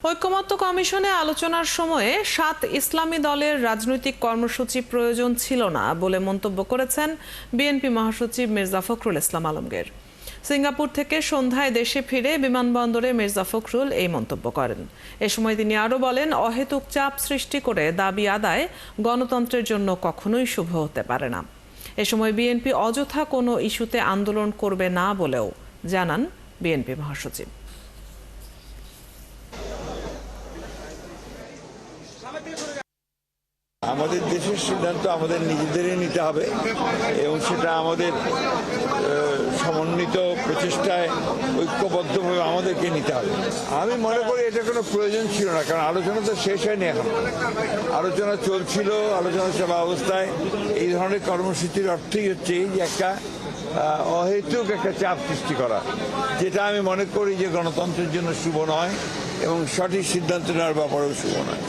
ঐকমত্য কমিশনে আলোচনার সময়ে ৭ ইসলামী দলের রাজনৈতিক কর্মসূচি প্রয়োজন ছিল না বলে মন্তব্য করেছেন বিএনপি মহাসচিব মির্জা ফখরুল ইসলাম আলমগীর। সিঙ্গাপুর থেকে সন্ধ্যায় দেশে ফিরে বিমানবন্দরে মির্জা ফখরুল এই মন্তব্য করেন। এ সময় তিনি আরও বলেন, অহেতুক চাপ সৃষ্টি করে দাবি আদায় গণতন্ত্রের জন্য কখনোই শুভ হতে পারে না। এ সময় বিএনপি অযথা কোনো ইস্যুতে আন্দোলন করবে না বলেও জানান বিএনপি মহাসচিব। আমাদের দেশের সিদ্ধান্ত আমাদের নিজেদেরই নিতে হবে এবং সেটা আমাদের সমন্বিত প্রচেষ্টায় ঐক্যবদ্ধভাবে আমাদেরকে নিতে হবে। আমি মনে করি এটা কোনো প্রয়োজন ছিল না, কারণ আলোচনা তো শেষ হয়নি, এখন আলোচনা চলছিল। আলোচনা চলা অবস্থায় এই ধরনের কর্মসূচির অর্থই হচ্ছে যে একটা অহেতুক একটা চাপ সৃষ্টি করা, যেটা আমি মনে করি যে গণতন্ত্রের জন্য শুভ নয় এবং সঠিক সিদ্ধান্ত নেওয়ার ব্যাপারেও শুভ নয়।